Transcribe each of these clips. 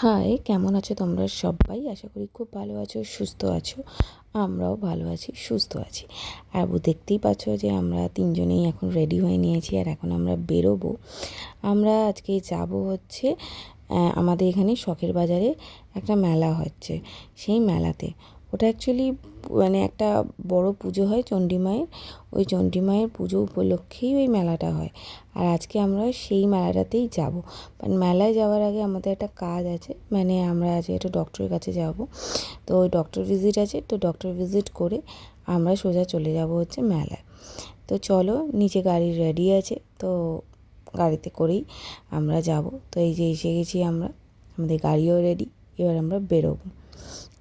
High, কেমন আছো তোমরা সবাই? আশা করি খুব ভালো আছো, সুস্থ আছো। আমরাও ভালো আছি, সুস্থ আছি। আর দেখতেই পাচ্ছ যে আমরা তিনজনেই এখন রেডি হয়ে নিয়েছি, আর এখন আমরা বেরোবো। আমরা আজকে যাব হচ্ছে আমাদের এখানে শখের বাজারে একটা মেলা হচ্ছে, সেই মেলাতে। ওটা অ্যাকচুয়ালি মানে একটা বড় পুজো হয় চণ্ডী মায়ের, ওই চণ্ডী মায়ের পুজো উপলক্ষেই ওই মেলাটা হয়। আর আজকে আমরা সেই মেলাটাতেই যাব। বাট মেলায় যাওয়ার আগে আমাদের একটা কাজ আছে, মানে আমরা আজকে একটা ডক্টরের কাছে যাব। তো ওই ডক্টর ভিজিট আছে, তো ডক্টর ভিজিট করে আমরা সোজা চলে যাব হচ্ছে মেলায়। তো চলো, নিচে গাড়ি রেডি আছে, তো গাড়িতে করেই আমরা যাব। তো এই যে এসে গেছি আমরা, আমাদের গাড়িও রেডি, এবার আমরা বেরোবো।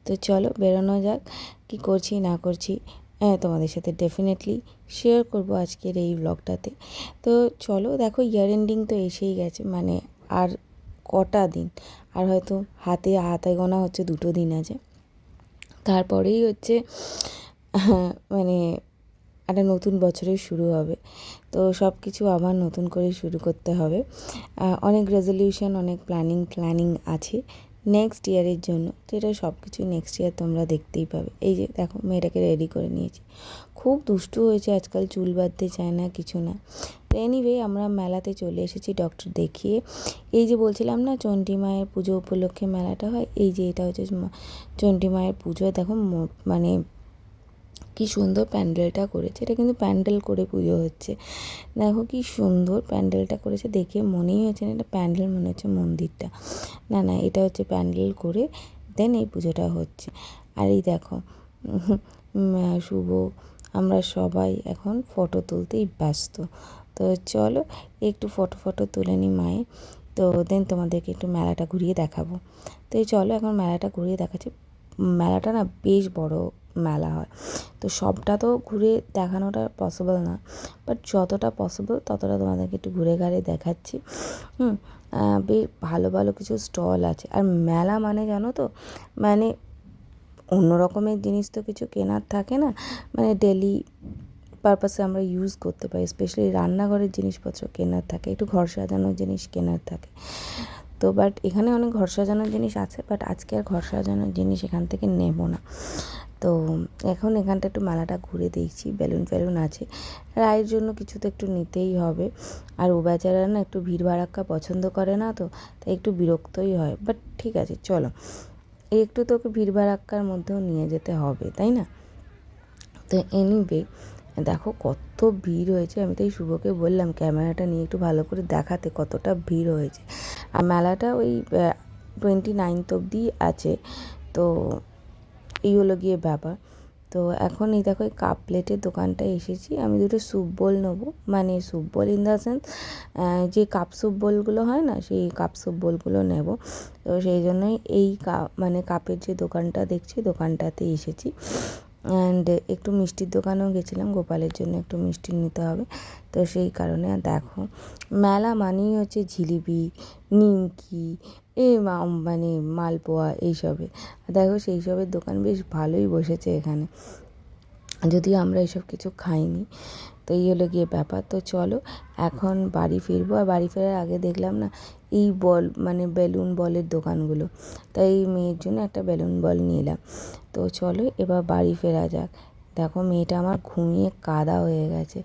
তো চলো বেরোনো যাক। কি করছি না করছি তোমাদের সাথে ডেফিনেটলি শেয়ার করব আজকের এই ব্লগটাতে। তো চলো, দেখো ইয়ার এন্ডিং তো এসেই গেছে, মানে আর কটা দিন, আর হয়তো হাতে গোনা হচ্ছে 2 দিন আছে, তারপরেই হচ্ছে মানে একটা নতুন বছরের শুরু হবে। তো সব কিছু আবার নতুন করে শুরু করতে হবে। অনেক রেজলিউশন, অনেক প্ল্যানিং আছে নেক্সট ইয়ারের জন্য, যেটা সব কিছু নেক্সট ইয়ার তোমরা দেখতেই পাবে। এই যে দেখো, মেয়েটাকে রেডি করে নিয়েছি, খুব দুষ্টু হয়েছে আজকাল, চুল বাঁধতে চায় না, কিছু না। তো এনিওয়ে, আমরা মেলাতে চলে এসেছি ডক্টর দেখিয়ে। এই যে বলছিলাম না, চণ্ডী মায়ের পুজো উপলক্ষে মেলাটা হয়, এই যে এটা হচ্ছে চণ্ডী মায়ের পুজো। দেখো মানে কি সুন্দর প্যান্ডেলটা করেছে, এটা কিন্তু প্যান্ডেল করে পুজো হচ্ছে। দেখো কি সুন্দর প্যান্ডেলটা করেছে, দেখে মনেই হচ্ছে না এটা প্যান্ডেল, মনে হচ্ছে মন্দিরটা। না, এটা হচ্ছে প্যান্ডেল করে দেন এই পুজোটা হচ্ছে। আর এই দেখো শুভ, আমরা সবাই এখন ফটো তুলতেই ব্যস্ত। তো চলো একটু ফটো তুলে নিই মায়ের, তো দেন তোমাদেরকে একটু মেলাটা ঘুরিয়ে দেখাবো। তো এই চলো, এখন মেলাটা ঘুরিয়ে দেখাচ্ছি। মেলাটা না বেশ বড় মেলা হয়, তো সবটা তো ঘুরে দেখানোটা পসিবল না, বাট যতটা পসিবল ততটা তোমাদেরকে একটু ঘুরে ঘাড়ে দেখাচ্ছি। বেশ ভালো কিছু স্টল আছে। আর মেলা মানে জানো তো, মানে অন্য রকমের জিনিস তো কিছু কেনার থাকে না, মানে ডেলি পারপাসে আমরা ইউজ করতে পারি, স্পেশালি রান্নাঘরের জিনিসপত্র কেনার থাকে, একটু ঘর সাজানোর জিনিস কেনার থাকে। তো বাট এখানে অনেক ঘর সাজানোর জিনিস আছে, বাট আজকে আর ঘর সাজানোর জিনিস এখান থেকে নেব না। তো এখন এখানটা একটু মেলাটা ঘুরে দেখছি, বেলুন আছে, রায়ের জন্য কিছু তো একটু নিতেই হবে। আর ও বেচারা না একটু ভিড় ভাড়াক্কা পছন্দ করে না, তো তাই একটু বিরক্তই হয়। বাট ঠিক আছে, চলো, একটু তোকে ভিড় ভাড়াক্কার মধ্যেও নিয়ে যেতে হবে, তাই না? তো এনিওয়ে, দেখো কত ভিড় হয়েছে। আমি তো এই শুভকে বললাম ক্যামেরাটা নিয়ে একটু ভালো করে দেখাতে, কতটা ভিড় হয়েছে। আর মেলাটা ওই 29 অবধি আছে। তো এই হলো গিয়ে ব্যাপার। তো এখন এই দেখো, এই কাপ প্লেটের দোকানটায় এসেছি। আমি দুটো স্যুপ বোল নেবো, মানে soup bowl in the sense যে কাপ স্যুপ বোলগুলো হয় না, সেই কাপ স্যুপ বোলগুলো নেব। তো সেই জন্যই এই মানে কাপের যে দোকানটা দেখছি, দোকানটাতে এসেছি। অ্যান্ড একটু মিষ্টির দোকানেও গেছিলাম, গোপালের জন্য একটু মিষ্টি নিতে হবে। তো সেই কারণে দেখো, মেলা মানেই হচ্ছে জিলিপি, নিমকি, মানে মালপোয়া এইসবে। দেখো সেই সবের দোকান বেশ ভালোই বসেছে এখানে, যদিও আমরা এসব কিছু খাইনি। তো এই হলো গিয়ে ব্যাপার। তো চলো এখন বাড়ি ফিরবো। আর বাড়ি ফেরার আগে দেখলাম না এই বল, মানে বেলুন বলের দোকানগুলো, তাই মেয়ের জন্য একটা বেলুন বল নিয়ে এলাম। তো চলো এবার বাড়ি ফেরা যাক। দেখো মেয়েটা আমার ঘুমিয়ে কাদা হয়ে গেছে,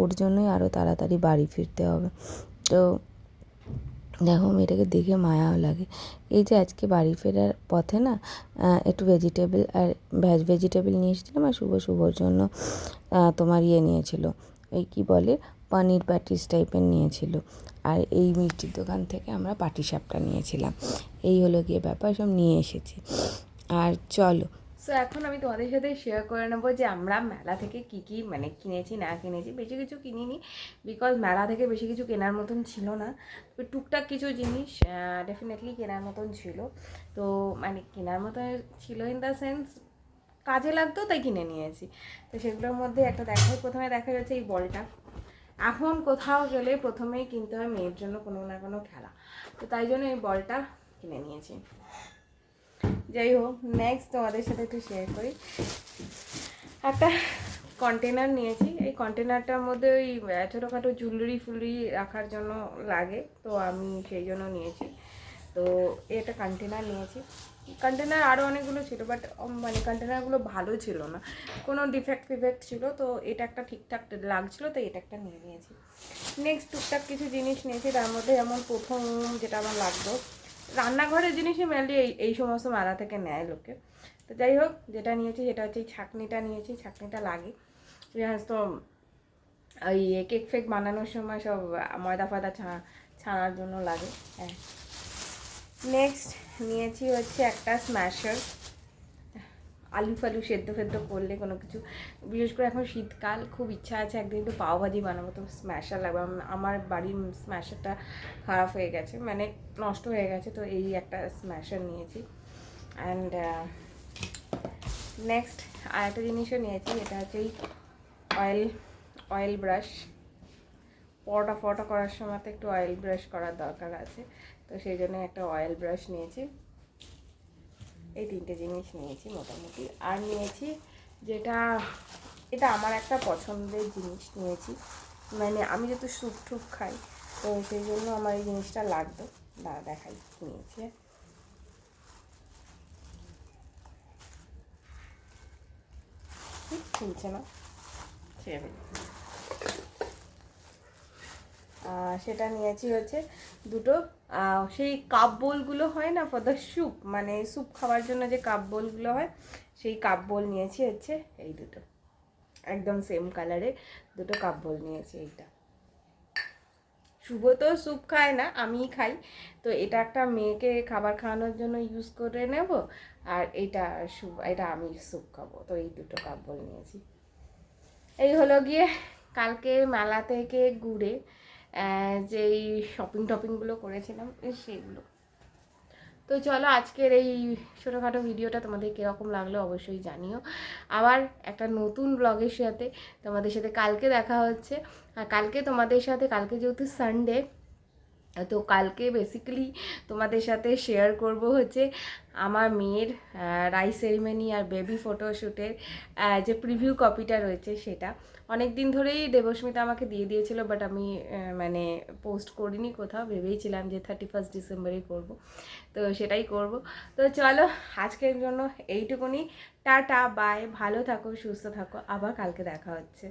ওর জন্যই আরও তাড়াতাড়ি বাড়ি ফিরতে হবে। তো দেখো মেয়েটাকে দেখে মায়াও লাগে। এই যে আজকে বাড়ি ফেরার পথে না একটু ভেজিটেবল আর ভেজিটেবল নিয়ে এসেছিলাম, আর শুভর জন্য তোমার নিয়েছিল, ওই কী বলে, পনির প্যাটিস টাইপের নিয়েছিল। আর এই মিষ্টির দোকান থেকে আমরা পাটিসাপটা নিয়েছিলাম। এই হলো গিয়ে ব্যাপার, সব নিয়ে এসেছি। আর চলো, সো এখন আমি তোমাদের সাথে শেয়ার করে নেবো যে আমরা মেলা থেকে কি মানে কিনেছি না কিনেছি। বেশি কিছু কিনিনি, বিকজ মেলা থেকে বেশি কিছু কেনার মতন ছিল না। তবে টুকটাক কিছু জিনিস ডেফিনেটলি কেনার মতন ছিল। তো মানে কেনার মতন ছিল ইন দ্য সেন্স কাজে লাগতো, তাই কিনে নিয়েছি। তো সেগুলোর মধ্যে একটা প্রথমে দেখা যাচ্ছে এই বলটা। এখন কোথাও গেলে প্রথমেই কিনতে হয় মেয়ের জন্য কোনো না কোনো খেলা, তো তাই জন্য এই বলটা কিনে নিয়েছি। যাই হোক, নেক্সট তোমাদের সাথে একটু শেয়ার করি। একটা কন্টেনার নিয়েছি, এই কন্টেনারটার মধ্যে ওই ছোটোখাটো জুয়েলারি ফুলরি রাখার জন্য লাগে, তো আমি সেই জন্য নিয়েছি। তো এটা কন্টেনার নিয়েছি। কন্টেনার আরও অনেকগুলো ছিল, বাট মানে কন্টেনারগুলো ভালো ছিল না, কোনো ডিফেক্ট ফিফেক্ট ছিল। তো এটা একটা ঠিকঠাক লাগছিলো, তো এটা একটা নিয়ে নিয়েছি। নেক্সট টুকটাক কিছু জিনিস নিয়েছি, তার মধ্যে যেমন প্রথম যেটা আমার লাগতো, রান্নাঘরের জিনিসই মেনলি এই সমস্ত মেলা থেকে নেয় লোকে। তো যাই হোক, যেটা নিয়েছি সেটা হচ্ছে এই ছাঁকনিটা নিয়েছি। ছাঁকনিটা লাগে তো ওই কেক ফেক বানানোর সময় সব ময়দা ফয়দা ছানার জন্য লাগে। হ্যাঁ, নেক্সট নিয়েছি হচ্ছে একটা স্ম্যাশার। আলু ফালু সেদ্ধ ফেদ্ধ করলে কোনো কিছু, বিশেষ করে এখন শীতকাল, খুব ইচ্ছা আছে একদিন একটু পাওভাজি বানাবো, তো স্ম্যাশার লাগবে। আমার বাড়ির স্ম্যাশারটা খারাপ হয়ে গেছে, মানে নষ্ট হয়ে গেছে, তো এই একটা স্ম্যাশার নিয়েছি। অ্যান্ড নেক্সট আর একটা জিনিসও নিয়েছি, এটা হচ্ছে এই অয়েল ব্রাশ। পরোটা ফরোটা করার সময় তো একটু অয়েল ব্রাশ করার দরকার আছে, তো সেই জন্য একটা অয়েল ব্রাশ নিয়েছি। এই তিনটে জিনিস নিয়েছি মোটামুটি। আর নিয়েছি যেটা, এটা আমার একটা পছন্দের জিনিস নিয়েছি, মানে আমি যেহেতু স্যুপ টুপ খাই, তো সেই জন্য আমার এই জিনিসটা লাগতো। দেখাই নিয়েছি। খুলছে না, সেটা নিয়েছি হচ্ছে দুটো সেই কাপ বোলগুলো হয় না ফর দ্য স্যুপ, মানে স্যুপ খাওয়ার জন্য যে কাপ বোলগুলো হয়, সেই কাপ বোল নিয়েছি হচ্ছে এই দুটো, একদম সেম কালারে দুটো কাপ বোল নিয়েছি। এইটা শুভ তো স্যুপ খায় না, আমিই খাই, তো এটা একটা মেয়েকে খাবার খাওয়ানোর জন্য ইউজ করে নেব, আর এটা আমি স্যুপ খাবো, তো এই দুটো কাপ বোল নিয়েছি। এই হলো গিয়ে কালকে মেলা থেকে ঘুরে যেই শপিং টপিংগুলো করেছিলাম সেগুলো। তো চলো, আজকের এই ছোটোখাটো ভিডিওটা তোমাদের কীরকম লাগলো অবশ্যই জানিও। আবার একটা নতুন ব্লগের সাথে তোমাদের সাথে কালকে দেখা হচ্ছে। আর কালকে যেহেতু সানডে, তো কালকে বেসিক্যালি তোমাদের সাথে শেয়ার করব হচ্ছে আমার মেয়ের রাইস সেরিমনি আর বেবি ফটোশ্যুটের যে প্রিভিউ কপিটা রয়েছে সেটা। অনেক দিন ধরেই দেবস্মিতা আমাকে দিয়ে দিয়েছিল, বাট আমি মানে পোস্ট করিনি কোথাও, ভেবেইছিলাম যে 31 ডিসেম্বরেই করব, তো সেটাই করব। তো চলো, আজকের জন্য এইটুকুনি। টাটা, বাই, ভালো থাকো, সুস্থ থাকো, আবার কালকে দেখা হচ্ছে।